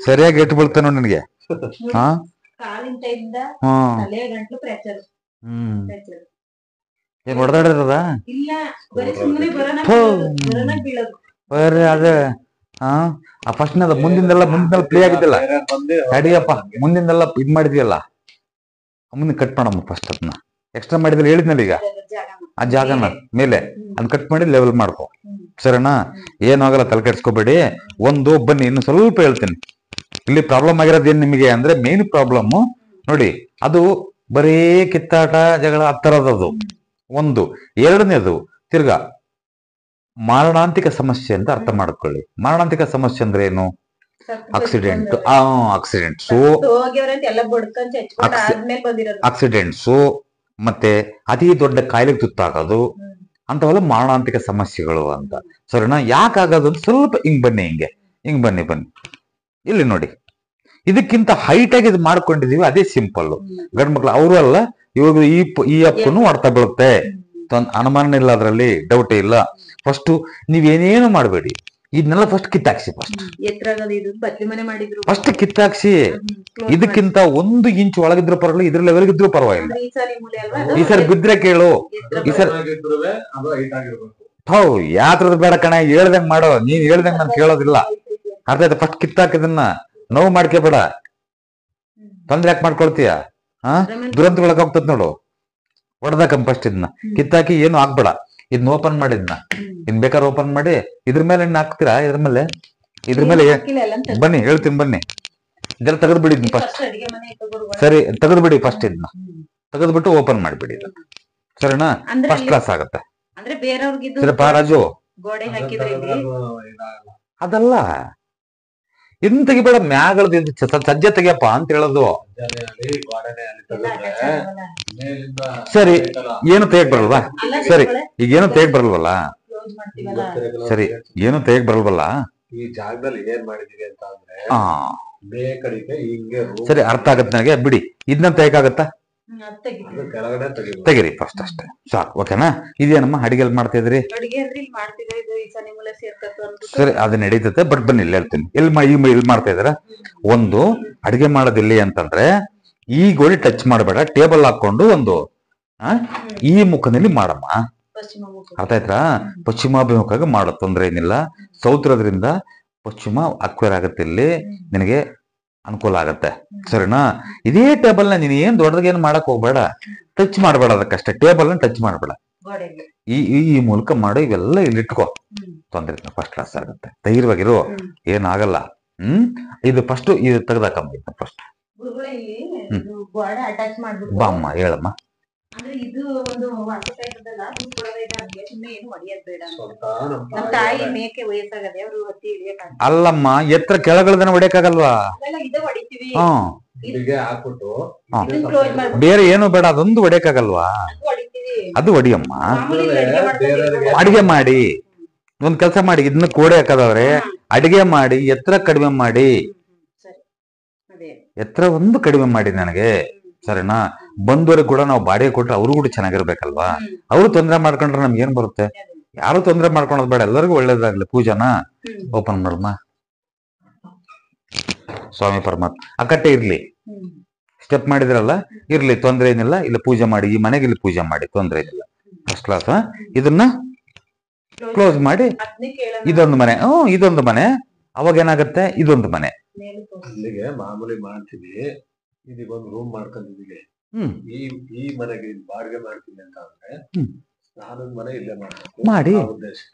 ಸರಿಯಾಗಿ ಇಟ್ಟು ಬೀಳ್ತಾನೋ ನಿನಗೆ. ಹಾ, ಏನ್ ಹೊಡೆದಾಡಿರದ? ಬರೀ ಅದೇ. First ಮುಂದಿಂದೆಲ್ಲ play ಆಗಿದ್ದಿಲ್ಲ. ಅಡಿಯಪ್ಪ, ಮುಂದಿಂದೆಲ್ಲ ಇದ್ ಮಾಡಿದ್ಯಲ್ಲ, ಮುಂದೆ ಕಟ್ ಮಾಡಮ್ಮ ಫಸ್ಟ್. ಅದನ್ನ ಎಕ್ಸ್ಟ್ರಾ ಮಾಡಿದ್ರೆ ಹೇಳಿದ್ನಲ್ಲ ಈಗ, ಆ ಜಾಗನ ಮೇಲೆ ಅದ್ ಕಟ್ ಮಾಡಿ ಲೆವೆಲ್ ಮಾಡ್ಕೊ. ಸರಿನಾ? ಏನೂ ಆಗಲ್ಲ, ತಲೆ ಕೆಡ್ಸ್ಕೊಬೇಡಿ. ಬನ್ನಿ, ಇನ್ನು ಸ್ವಲ್ಪ ಹೇಳ್ತೀನಿ. ಇಲ್ಲಿ ಪ್ರಾಬ್ಲಮ್ ಆಗಿರೋದು ಏನ್ ನಿಮಗೆ ಅಂದ್ರೆ, ಮೇನ್ ಪ್ರಾಬ್ಲಮ್ ನೋಡಿ, ಅದು ಬರೀ ಕಿತ್ತಾಟ ಜಗಳ ಹತ್ತರದದು ಒಂದು. ಎರಡನೇದು ತಿರ್ಗಾ ಮಾರಣಾಂತಿಕ ಸಮಸ್ಯೆ ಅಂತ ಅರ್ಥ ಮಾಡ್ಕೊಳ್ಳಿ. ಮಾರಣಾಂತಿಕ ಸಮಸ್ಯೆ ಅಂದ್ರೆ ಏನು? ಆಕ್ಸಿಡೆಂಟ್. ಆಕ್ಸಿಡೆಂಟ್ಸು ಮತ್ತೆ ಅತಿ ದೊಡ್ಡ ಕಾಯಿಲೆಗೆ ತುತ್ತಾಗೋದು, ಅಂತವೆಲ್ಲ ಮಾರಣಾಂತಿಕ ಸಮಸ್ಯೆಗಳು ಅಂತ. ಸರಿನಾ? ಯಾಕಾಗೋದು ಅಂತ ಸ್ವಲ್ಪ ಹಿಂಗ್ ಬನ್ನಿ, ಹಿಂಗ್ ಬನ್ನಿ. ಇಲ್ಲಿ ನೋಡಿ, ಇದಕ್ಕಿಂತ ಹೈಟ್ ಆಗಿ ಇದು ಮಾಡ್ಕೊಂಡಿದೀವಿ, ಅದೇ ಸಿಂಪಲ್. ಗಂಡ್ ಮಕ್ಳು ಅವರು ಅಲ್ಲ, ಇವಾಗ ಈ ಅಪ್ಪನು ಅರ್ಥ ಬೀಳುತ್ತೆ, ಅನುಮಾನ ಇಲ್ಲ, ಅದ್ರಲ್ಲಿ ಡೌಟ್ ಇಲ್ಲ. ಫಸ್ಟ್ ನೀವೇನೇನು ಮಾಡಬೇಡಿ, ಇದನ್ನೆಲ್ಲ ಫಸ್ಟ್ ಕಿತ್ತಾಕ್ಸಿ. ಫಸ್ಟ್ ಕಿತ್ತಾಕ್ಸಿ. ಇದಕ್ಕಿಂತ 1 ಇಂಚ್ ಒಳಗಿದ್ರು ಪರವಾಗಿಲ್ಲ, ಇದ್ರ ಲೆವೆಲ್ ಇದ್ರು ಪರವಾಗಿಲ್ಲ. ಈ ಸರಿ ಬಿದ್ರೆ ಕೇಳು, ಈ ಸರಿ ಯಾತ್ರದ ಬೇಡ ಕಣ, ಹೇಳ್ದಂಗ್ ಮಾಡೋ. ನೀನ್ ಹೇಳ್ದಂಗ್ ನಾನು ಕೇಳೋದಿಲ್ಲ. ಅರ್ಥ ಆಯ್ತಾ? ಫಸ್ಟ್ ಕಿತ್ತಾಕಿದನ್ನ ನೋವು ಮಾಡ್ಕೋಬೇಡ. ತೊಂದ್ರೆ ಯಾಕೆ ಮಾಡ್ಕೊಳ್ತೀಯ? ಹಾ, ದುರಂತಗೊಳಕ್ ಹೋಗ್ತದ ನೋಡು. ಹೊಡೆದಾಕಂ ಫಸ್ಟ್ ಇದನ್ನ ಕಿತ್ತಾಕಿ ಏನು ಆಗ್ಬೇಡ. ಇದನ್ನ ಓಪನ್ ಮಾಡಿದ್ನ ಇನ್ ಬೇಕಾದ್ರೆ ಓಪನ್ ಮಾಡಿ ಇದ್ರ ಮೇಲೆ ಇನ್ನು ಹಾಕ್ತೀರಾ? ಇದ್ರ ಮೇಲೆ ಬನ್ನಿ ಹೇಳ್ತೀನಿ ಬನ್ನಿ. ಇದೆಲ್ಲ ತೆಗೆದು ಬಿಡಿ ಫಸ್ಟ್. ಸರಿ, ತೆಗೆದು ಬಿಡಿ ಫಸ್ಟ್. ಇದನ್ನ ತೆಗೆದ್ಬಿಟ್ಟು ಓಪನ್ ಮಾಡಿಬಿಡಿ. ಸರಿನಾ? ಫಸ್ಟ್ ಕ್ಲಾಸ್ ಆಗತ್ತೆ. ಸರಿ ರಾಜು, ಅದಲ್ಲ ಇದನ್ನ ತೆಗಿಬೇಡ, ಮ್ಯಾಗಳದ್ದು ಸಜ್ಜೆ ತೆಗಿಯಪ್ಪ ಅಂತ ಹೇಳೋದು. ಸರಿ, ಏನು ತೆಗಿಯಕ್ ಬರಲ್ವಾ? ಸರಿ, ಈಗ ಏನು ತೆಗಿಯಕ್ ಬರಲ್ವಲ್ಲ? ಸರಿ, ಏನು ತೆಗಿಯಕ್ ಬರಲ್ವಲ್ಲ? ಈ ಜಾಗದಲ್ಲಿ ಏನ್ ಮಾಡಿದೀವಿ ಅಂತ ಅಂದ್ರೆ ಸರಿ, ಅರ್ಥ ಆಗತ್ತೆ ನನಗೆ, ಬಿಡಿ. ಇದನ್ನ ತೆಗಿಯಕ್ಕಾಗತ್ತಾ? ತೆಗಿರಿ ಫಸ್ಟ್ ಅಷ್ಟೇ ಸಾಕು. ಓಕೆನಾ? ಇದೇನಮ್ಮ ಅಡಿಗೆಲ್ ಮಾಡ್ತಾ ಇದ್ರಿ? ಸರಿ, ಅದು ನಡೀತದೆ. ಬಟ್ ಬನ್ನಿ ಇಲ್ಲಿ ಹೇಳ್ತೀನಿ. ಇಲ್ಲಿ ಮಾಡ್ತಾ ಇದಾರ. ಒಂದು ಅಡಿಗೆ ಮಾಡೋದಿಲ್ಲಿ ಅಂತಂದ್ರೆ ಈ ಗೋಳಿ ಟಚ್ ಮಾಡಬೇಡ. ಟೇಬಲ್ ಹಾಕೊಂಡು ಒಂದು ಈ ಮುಖದಲ್ಲಿ ಮಾಡಮ್ಮ. ಅರ್ಥ ಆಯ್ತಾ? ಪಶ್ಚಿಮಾಭಿಮುಖವಾಗಿ ಮಾಡೋ, ತೊಂದ್ರೆ ಏನಿಲ್ಲ. ಸೌತ್ರದ್ರಿಂದ ಪಶ್ಚಿಮ ಅಕ್ವೇರ್ ಆಗತ್ತೆ, ಇಲ್ಲಿ ನಿನಗೆ ಅನುಕೂಲ ಆಗತ್ತೆ. ಸರಿನಾ? ಇದೇ ಟೇಬಲ್ ನ ನೀನ್ ಏನ್ ದೊಡ್ಡದಾಗ ಏನ್ ಮಾಡಕ್ ಹೋಗ್ಬೇಡ, ಟಚ್ ಮಾಡಬೇಡ. ಅದಕ್ಕಷ್ಟೇ, ಟೇಬಲ್ ನ ಟಚ್ ಮಾಡಬೇಡ. ಈ ಮೂಲಕ ಮಾಡು. ಇವೆಲ್ಲ ಇಲ್ಲಿ ಇಟ್ಕೋ, ತೊಂದ್ರೆ ಇಲ್ಲ. ಫಸ್ಟ್ ಕ್ಲಾಸ್ ಆಗುತ್ತೆ. ಧೈರ್ಯವಾಗಿರು, ಏನಾಗಲ್ಲ. ಇದು ಫಸ್ಟ್ ಇದು ತೆಗ್ದಾಕಮ್ಮ. ಫಸ್ಟ್ ಬಾಮ್ಮ, ಹೇಳಮ್ಮ. ಅಲ್ಲಮ್ಮ, ಎತ್ತರ ಕೆಳಗಳದನ್ನ ಹೊಡಿಯಕ್ಕಾಗಲ್ವಾ? ಬೇರೆ ಏನು ಬೇಡ, ಅದೊಂದು ಹೊಡಿಯಕ್ಕಾಗಲ್ವಾ? ಅದು ಹೊಡಿಯಮ್ಮ. ಅಡಿಗೆ ಮಾಡಿ ಒಂದ್ ಕೆಲಸ ಮಾಡಿ, ಇದನ್ನ ಕೋಡೆ ಹಾಕದವ್ರೆ ಅಡಿಗೆ ಮಾಡಿ ಎತ್ತರ ಕಡಿಮೆ ಮಾಡಿ. ಎತ್ತರ ಒಂದು ಕಡಿಮೆ ಮಾಡಿ ನನಗೆ. ಸರಿನಾ? ಬಂದವ್ರಿಗೆ ಕೂಡ ನಾವು ಬಾಡಿಗೆ ಕೊಟ್ರೆ ಅವ್ರು ಕೂಡ ಚೆನ್ನಾಗಿರ್ಬೇಕಲ್ವಾ? ಅವ್ರು ತೊಂದರೆ ಮಾಡ್ಕೊಂಡ್ರೆ ನಮ್ಗೆ ಏನ್ ಬರುತ್ತೆ? ಯಾರು ತೊಂದರೆ ಮಾಡ್ಕೊಳೋದ್ ಬೇಡ, ಎಲ್ಲರಿಗೂ ಒಳ್ಳೇದಾಗ್ಲಿ. ಪೂಜಾನ ಓಪನ್ ಮಾಡಮ್ಮ. ಸ್ವಾಮಿ ಪರಮಾತ್ಮ ಅಕ್ಕಟ್ಟೆ ಇರ್ಲಿ. ಸ್ಟೆಪ್ ಮಾಡಿದ್ರಲ್ಲ, ಇರ್ಲಿ, ತೊಂದ್ರೆ ಏನಿಲ್ಲ. ಇಲ್ಲಿ ಪೂಜೆ ಮಾಡಿ, ಈ ಮನೆಗೆ ಇಲ್ಲಿ ಪೂಜೆ ಮಾಡಿ, ತೊಂದ್ರೆ ಏನಿಲ್ಲ. First class. ಇದನ್ನ ಕ್ಲೋಸ್ ಮಾಡಿ. ಇದೊಂದು ಮನೆ, ಇದೊಂದು ಮನೆ. ಅವಾಗ ಏನಾಗತ್ತೆ? ಇದೊಂದು ಮನೆ ಇಲ್ಲಿಗೆ ಮಾಮೂಲಿ ಮಾಡ್ತೀವಿ. ಇದೀಗೊಂದು ರೂಮ್ ಮಾಡ್ಕೊಂಡಿದೀವಿ. ಈ ಮನೆಗೆ ಬಾಡಿಗೆ ಮಾಡ್ತೀನಿ ಅಂತ ಅಂದ್ರೆ ಸ್ನಾನದ ಮನೆ ಇಲ್ಲೇ ಮಾಡಿ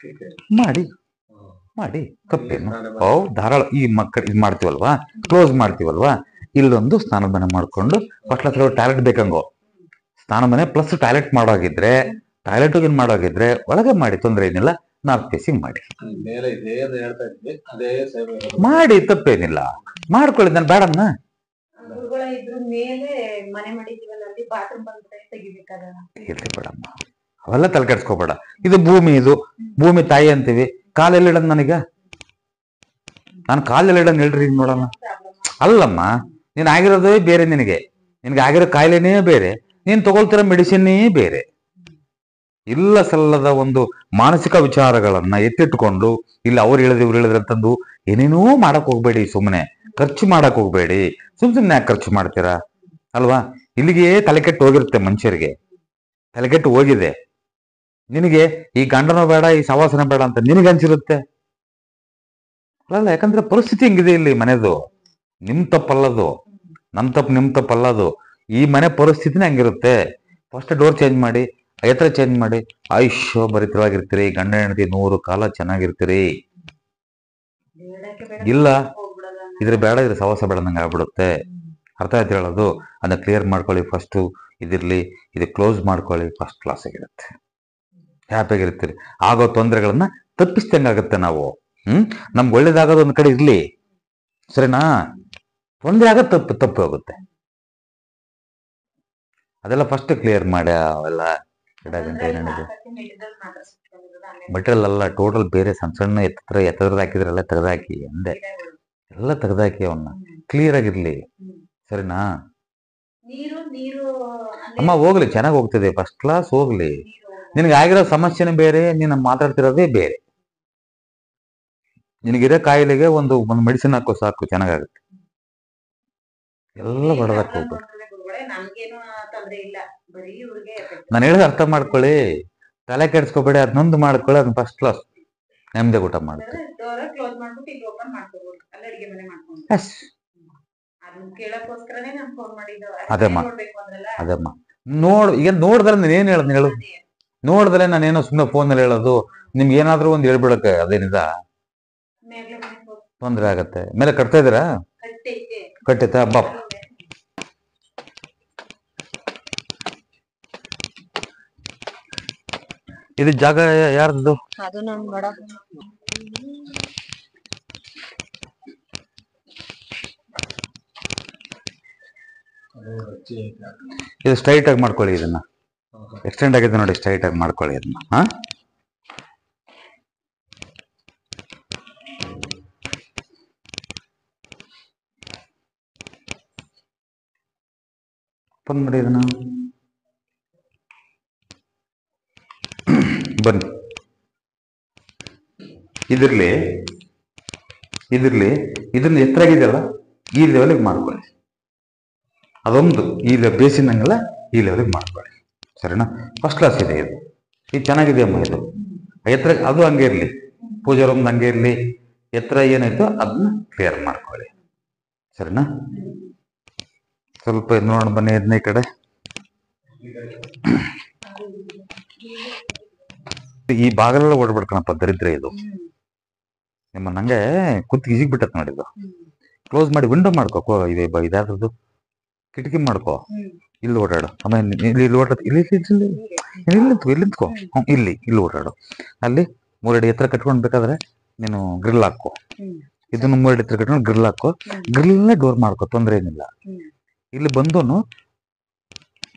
ಮಾಡಿ ಮಾಡಿ ತಪ್ಪೇನು? ಧಾರಾಳ. ಈ ಮಕ್ಕಳು ಇದು ಮಾಡ್ತೀವಲ್ವಾ, ಕ್ಲೋಸ್ ಮಾಡ್ತೀವಲ್ವಾ, ಇಲ್ಲೊಂದು ಸ್ನಾನದ ಮನೆ ಮಾಡ್ಕೊಂಡು ಫಸ್ಟ್ ಕ್ಲಾಸ್ ಟಾಯ್ಲೆಟ್ ಬೇಕಂಗೋ. ಸ್ನಾನ ಮನೆ ಪ್ಲಸ್ ಟಾಯ್ಲೆಟ್ ಮಾಡೋಗಿದ್ರೆ, ಟಾಯ್ಲೆಟ್ ಏನ್ ಮಾಡೋಗಿದ್ರೆ ಒಳಗೆ ಮಾಡಿ, ತೊಂದ್ರೆ ಏನಿಲ್ಲ. ನಾರ್ತ್ ಫೇಸಿಂಗ್ ಮಾಡಿ ಮಾಡಿ, ತಪ್ಪೇನಿಲ್ಲ. ಮಾಡ್ಕೊಳ್ಳಿ, ನಾನು ಬೇಡನ್ನ. ಇರ್ಲಿ ಬಿಡಮ್ಮ, ಅವೆಲ್ಲ ತಲೆ ಕೆಡ್ಸ್ಕೋಬೇಡ. ಇದು ಭೂಮಿ, ಇದು ಭೂಮಿ ತಾಯಿ ಅಂತೀವಿ. ಕಾಲೆಲ್ಲಿ ಇಡೋದು ನನಗ? ನಾನು ಕಾಲೆಲ್ಲಿ ಇಡೋದು ಹೇಳ್ರಿ ನೋಡೋಣ. ಅಲ್ಲಮ್ಮ, ನೀನ್ ಆಗಿರೋದೇ ಬೇರೆ. ನಿನಗೆ ಆಗಿರೋ ಕಾಯಿಲೆನೇ ಬೇರೆ, ನೀನ್ ತಗೊಳ್ತಿರೋ ಮೆಡಿಸಿನ್ನೇ ಬೇರೆ. ಇಲ್ಲ ಸಲ್ಲದ ಒಂದು ಮಾನಸಿಕ ವಿಚಾರಗಳನ್ನ ಎತ್ತಿಟ್ಕೊಂಡು ಇಲ್ಲಿ ಅವ್ರು ಹೇಳಿದ್ರು ಇವ್ರು ಹೇಳಿದ್ರು ಅಂತಂದು ಏನೇನೋ ಮಾಡಕ್ ಹೋಗ್ಬೇಡಿ. ಸುಮ್ಮನೆ ಖರ್ಚು ಮಾಡಕ್ ಹೋಗ್ಬೇಡಿ. ಸುಮ್ನೆ ಯಾಕೆ ಖರ್ಚು ಮಾಡ್ತೀರಾ ಅಲ್ವಾ? ಇಲ್ಲಿಗೆ ತಲೆಕೆಟ್ಟು ಹೋಗಿರುತ್ತೆ ಮನುಷ್ಯರಿಗೆ, ತಲೆಕೆಟ್ಟು ಹೋಗಿದೆ. ನಿನಗೆ ಈ ಗಂಡನೋ ಬೇಡ, ಈ ಸವಾಸನ ಬೇಡ ಅಂತ ನಿನಗೆ ಅನ್ಸಿರುತ್ತೆ ಅಲ್ಲ? ಯಾಕಂದ್ರೆ ಪರಿಸ್ಥಿತಿ ಹಿಂಗಿದೆ ಇಲ್ಲಿ ಮನೆದು. ನಿಮ್ ತಪ್ಪಲ್ಲದು, ನಮ್ ತಪ್ಪು ನಿಮ್ ತಪ್ಪಲ್ಲದು. ಈ ಮನೆ ಪರಿಸ್ಥಿತಿನೇ ಹಂಗಿರುತ್ತೆ. ಫಸ್ಟ್ ಡೋರ್ ಚೇಂಜ್ ಮಾಡಿ, ಎತ್ತರ ಚೇಂಜ್ ಮಾಡಿ, ಆಯುಷ್ಯ ಭರಿತವಾಗಿರ್ತೀರಿ. ಗಂಡ ಹೆಂಡತಿ 100 ಕಾಲ ಚೆನ್ನಾಗಿರ್ತೀರಿ. ಇಲ್ಲ ಇದ್ರ ಬೇಡ, ಇದ್ರ ಸವಾಸ ಬೇಡ ನಂಗೆ ಆಗ್ಬಿಡುತ್ತೆ. ಅರ್ಥ ಆಯ್ತು ಹೇಳೋದು? ಅದನ್ನ ಕ್ಲಿಯರ್ ಮಾಡ್ಕೊಳ್ಳಿ ಫಸ್ಟು. ಇದಿರ್ಲಿ, ಇದು ಕ್ಲೋಸ್ ಮಾಡ್ಕೊಳ್ಳಿ. ಫಸ್ಟ್ ಕ್ಲಾಸ್ ಆಗಿರುತ್ತೆ, ಹ್ಯಾಪಿಯಾಗಿರ್ತೀರಿ. ಆಗೋ ತೊಂದರೆಗಳನ್ನ ತಪ್ಪಿಸ್ದಂಗಾಗತ್ತೆ ನಾವು. ನಮ್ಗೆ ಒಳ್ಳೇದಾಗೋದು ಒಂದ್ ಕಡೆ ಇರ್ಲಿ, ಸರಿನಾ? ತೊಂದರೆ ಆಗ ತಪ್ಪು ಹೋಗುತ್ತೆ. ಅದೆಲ್ಲ ಫಸ್ಟ್ ಕ್ಲಿಯರ್ ಮಾಡಿ. ಅವೆಲ್ಲ 2 ಗಂಟೆ ಏನೇನಿದೆ ಮೆಟೀರಿಯಲ್ ಎಲ್ಲ ಟೋಟಲ್ ಬೇರೆ. ಸಣ್ಣ ಸಣ್ಣ ಎತ್ತರದ ಹಾಕಿದ್ರೆಲ್ಲ ತೆಗೆದಾಕಿ ಅಂದೆ, ಎಲ್ಲ ತೆಗೆದಾಕಿ ಅವನ್ನ ಕ್ಲಿಯರ್ ಆಗಿರ್ಲಿ. ಸರಿನಾ? ಅಮ್ಮ ಹೋಗ್ಲಿ, ಚೆನ್ನಾಗಿ ಹೋಗ್ತಿದೆ, ಫಸ್ಟ್ ಕ್ಲಾಸ್ ಹೋಗ್ಲಿ. ನಿನಗೆ ಆಗಿರೋ ಸಮಸ್ಯೆನೇ ಬೇರೆ, ನೀನು ಮಾತಾಡ್ತಿರೋದೇ ಬೇರೆ. ನಿನಗಿರೋ ಕಾಯಿಲೆಗೆ ಒಂದು ಮೆಡಿಸಿನ್ ಹಾಕೋ ಸಾಕು, ಚೆನ್ನಾಗಾಗುತ್ತೆ. ಎಲ್ಲ ಬಡದಕ್ಕೆ ಹೋಗ್ಬೇಡ. ನಾನು ಹೇಳಿದ ಅರ್ಥ ಮಾಡ್ಕೊಳ್ಳಿ, ತಲೆ ಕೆಡ್ಸ್ಕೊಬೇಡಿ. ಅದನ್ನೊಂದು ಮಾಡ್ಕೊಳ್ಳಿ, ಅದನ್ನ ಫಸ್ಟ್ ಕ್ಲಾಸ್ ನೆಮ್ಮದಿ ಊಟ ಮಾಡ್ತೀವಿ. ಅದನ್ನ ಕೇಳಕ್ಕೋಸ್ಕರನೇ ನಾನು ಫೋನ್ ಮಾಡಿದ್ದವ. ಅದೇಮ್ಮ ನೋಡ್ಬೇಕು ಅಂದ್ರಲ್ಲ. ಅದೇಮ್ಮ ಈಗ ನೋಡಿದ್ರೆ ನಾನು ಏನ್ ಹೇಳದ್ ಹೇಳು, ನೋಡಿದ್ರೆ ನಾನೇನೋ ಸುಮ್ಮನೆ ಫೋನಲ್ಲಿ ಹೇಳೋದು, ನಿಮ್ಗೆ ಏನಾದ್ರೂ ಒಂದು ಹೇಳ್ಬಿಡಕ ಅದೇನಿದ ತೊಂದ್ರೆ ಆಗತ್ತೆ. ಮೇಲೆ ಕಟ್ತಾ ಇದ್ದೀರಾ? ಕಟ್ಟೈತಾ? ಬಾಪ ಇದು ಜಾಗ ಯಾರ್ದು? ಅದು ನನ್ ಬಡ. ಇದು ಸ್ಟ್ರೈಟ್ ಆಗಿ ಮಾಡ್ಕೊಳ್ಳಿ, ಇದನ್ನ ಎಕ್ಸ್ಟೆಂಡ್ ಆಗಿದೆ ನೋಡಿ, ಸ್ಟ್ರೈಟ್ ಆಗಿ ಮಾಡ್ಕೊಳ್ಳಿ ಇದನ್ನ. ಹಾ ಓಪನ್ ಮಾಡಿ ಇದನ್ನ. ಬನ್ನಿ, ಇದಿರ್ಲಿ ಇದನ್ನ ಎತ್ತರಾಗಿದೆಯಲ್ಲ ಈ ಲೆವೆಲ್ಗೆ ಮಾಡ್ಕೊಳ್ಳಿ. ಅದೊಂದು ಈ ಬೇಸಿನಂಗೆಲ್ಲ ಈ ಲೆವೆಲ್ಗೆ ಮಾಡ್ಕೊಳ್ಳಿ, ಸರಿನಾ? ಫಸ್ಟ್ ಕ್ಲಾಸ್ ಇದೆ ಇದು. ಇದು ಚೆನ್ನಾಗಿದೆ ಅಮ್ಮ. ಇದು ಎತ್ತರ ಅದು ಹಂಗೆ ಇರಲಿ, ಪೂಜಾ ರೂಮ್ದು ಹಂಗೆ ಇರಲಿ. ಎತ್ತರ ಏನಾಯ್ತು ಅದನ್ನ ಕ್ಲಿಯರ್ ಮಾಡ್ಕೊಳ್ಳಿ, ಸರಿನಾ? ಸ್ವಲ್ಪ ಇದು ನೋಡೋಣ ಬನ್ನಿ, ಇದನ್ನ ಈ ಕಡೆ. ಈ ಬಾಗಲೆಲ್ಲ ಓಡ್ಬಿಡ್ಕಣಪ್ಪ, ದರಿದ್ರ ಇದು. ನಿಮ್ಮ ನಂಗೆ ಕುತ್ತಿಗೆ ಈಜಿಗೆ ಬಿಟ್ಟತ್ ನೋಡಿದ್ದು. ಕ್ಲೋಸ್ ಮಾಡಿ ವಿಂಡೋ ಮಾಡ್ಕೋ, ಇದಾದ್ರದ್ದು ಕಿಟಕಿ ಮಾಡ್ಕೋ. ಇಲ್ಲಿ ಓಡಾಡು. ಆಮೇಲೆ ಇಲ್ಲಿ ಓಡಾಡ, ಇಲ್ಲಿ ನಿಂತ್ಕೋ. ಇಲ್ಲಿ ಓಡಾಡು. ಅಲ್ಲಿ 3 ಅಡಿ ಎತ್ತರ ಕಟ್ಕೊಂಡ್ ಬೇಕಾದ್ರೆ ನೀನು ಗ್ರಿಲ್ ಹಾಕೋ. ಇದನ್ನು 3 ಅಡಿ ಎತ್ತರ ಕಟ್ಕೊಂಡು ಗ್ರಿಲ್ ಹಾಕೋ. ಗ್ರಿಲ್ನೇ ಡೋರ್ ಮಾಡ್ಕೋ, ತೊಂದ್ರೆ ಏನಿಲ್ಲ. ಇಲ್ಲಿ ಬಂದೋನು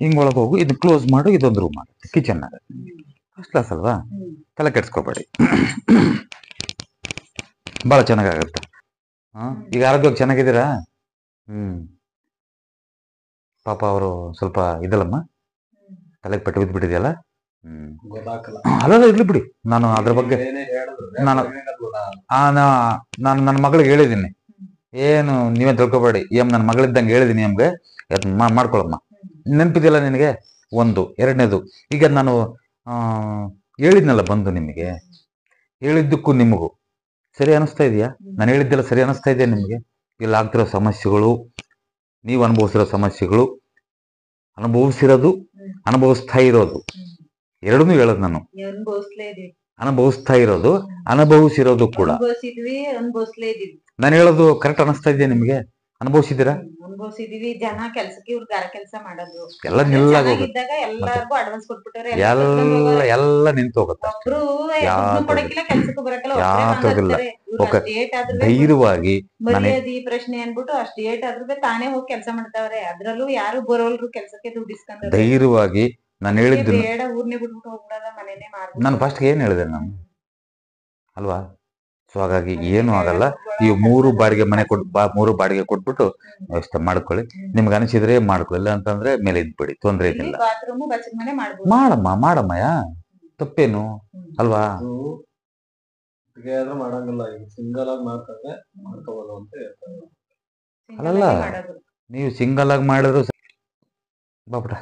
ಹಿಂಗ್ ಒಳಗೆ ಹೋಗು, ಇದನ್ನ ಕ್ಲೋಸ್ ಮಾಡು. ಇದೊಂದು ರೂಮ್ ಆಗುತ್ತೆ, ಕಿಚನ್ ಆಗುತ್ತೆ. ಫಸ್ಟ್ ಕ್ಲಾಸ್ ಅಲ್ವಾ? ತಲೆ ಕೆಡ್ಸ್ಕೋಬೇಡಿ, ಬಹಳ ಚೆನ್ನಾಗಾಗುತ್ತೆ. ಈಗ ಆರೋಗ್ಯವಾಗಿ ಚೆನ್ನಾಗಿದ್ದೀರಾ? ಪಾಪ ಅವರು ಸ್ವಲ್ಪ ಇದಲ್ಲಮ್ಮ, ತಲೆಗೆ ಪೆಟ್ಟು ಬಿದ್ದುಬಿಟ್ಟಿದೆಯಲ್ಲ. ಅಲ್ಲ ಇರ್ಲಿ ಬಿಡಿ, ನಾನು ಅದ್ರ ಬಗ್ಗೆ ನಾನು ನನ್ನ ಮಗಳಿಗೆ ಹೇಳಿದ್ದೀನಿ. ಏನು ನೀವೇ ತಿಳ್ಕೊಬೇಡಿ, ನನ್ನ ಮಗಳಿದ್ದಂಗೆ ಹೇಳಿದ್ದೀನಿ ನಿಮ್ಗೆ. ಮಾಡ್ಕೊಳಮ್ಮ. ನೆನಪಿದೆಯಲ್ಲ ನಿನಗೆ? ಒಂದು. ಎರಡನೇದು, ಈಗ ನಾನು ಹೇಳಿದ್ನಲ್ಲ ಬಂದು, ನಿಮಗೆ ಹೇಳಿದ್ದಕ್ಕೂ ನಿಮಗೂ ಸರಿ ಅನಿಸ್ತಾ ಇದೆಯಾ? ನಾನು ಹೇಳಿದ್ದೆಲ್ಲ ಸರಿ ಅನಿಸ್ತಾ ಇದೆಯಾ ನಿಮಗೆ? ಇಲ್ಲಿ ಆಗ್ತಿರೋ ಸಮಸ್ಯೆಗಳು, ನೀವು ಅನುಭವಿಸಿರೋ ಸಮಸ್ಯೆಗಳು, ಅನುಭವಿಸ್ತಾ ಇರೋದು ಎರಡನ್ನೂ ಹೇಳೋದು ನಾನು. ಅನುಭವಿಸ್ತಾ ಇರೋದು, ಅನುಭವಿಸಿರೋದು ಕೂಡ. ನಾನು ಹೇಳೋದು ಕರೆಕ್ಟ್ ಅನಿಸ್ತಾ ಇದೆಯಾ ನಿಮಗೆ? ಅನುಭವಿಸಿದ್ದೀರಾ? ಅನುಭವಿಸಿದೀವಿ. ಜನ ಕೆಲ್ಸಕ್ಕೆ ಇವ್ರು ಕೆಲಸ ಮಾಡೋದು ಎಲ್ಲ ನಿಲ್ಲಾಗ ಎಲ್ಲಾರ್ಗು ಅಡ್ವಾನ್ಸ್ ಕೊಟ್ಬಿಟ್ಟಾರೆ. ಎಲ್ಲ ನಿಂತು ಹೋಗುತ್ತೆ. ಧೈರ್ಯವಾಗಿ ಮರ್ಯಾದಿ ಪ್ರಶ್ನೆ ಅನ್ಬಿಟ್ಟು ಅಷ್ಟು ಏಟ್ ಆದ್ರೂ ತಾನೇ ಹೋಗಿ ಕೆಲಸ ಮಾಡ್ತಾವ್ರೆ. ಅದ್ರಲ್ಲೂ ಯಾರು ಬರೋಲ್ರು ಕೆಲ್ಸಕ್ಕೆ ದುಡ್ಡು ಇಸ್ಕೊಂಡ್ರೆ. ಧೈರ್ಯವಾಗಿ ನಾನು ಹೇಳಿದ್ದು ಬೇಡ, ಊರ್ನೇ ಬಿಟ್ಬಿಟ್ಟು ಹೋಗ್ಬಿಡೋದ, ಮನೇನೆ ಮಾಡ್ಬಿಟ್ಟು. ನಾನು ಫಸ್ಟ್ ಏನ್ ಹೇಳಿದೆ ನಾನು ಅಲ್ವಾ? ಸೊ ಹಾಗಾಗಿ ಏನು ಆಗಲ್ಲ. ಈ 3 ಬಾಡಿಗೆ ಮನೆ 3 ಬಾಡಿಗೆ ಕೊಟ್ಬಿಟ್ಟು ವ್ಯವಸ್ಥೆ ಮಾಡ್ಕೊಳ್ಳಿ. ನಿಮ್ಗೆ ಅನಿಸಿದ್ರೆ ಮಾಡ್ಕೊಳ್ಳಿಲ್ಲ ಅಂತಂದ್ರೆ ಮೇಲೆ ಇದ್ಬಿಡಿ, ತೊಂದ್ರೆ ಏನಿಲ್ಲ. ಮಾಡಮ್ಮ ತಪ್ಪೇನು ಅಲ್ವಾ? ಮಾಡಂಗಿಲ್ಲ, ಸಿಂಗಲ್ ಆಗಿ ಮಾಡ್ಕೊಂಡ್ರೆ ಮಾಡ್ಕೋಬಹುದು ಅಂತ ಹೇಳ್ತಾರೆ. ಅಲ್ಲಲ್ಲ, ನೀವು ಸಿಂಗಲ್ ಆಗಿ ಮಾಡಿದ್ರು ಬಾಪಟ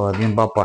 ಅದೇನ್ ಬಾಪ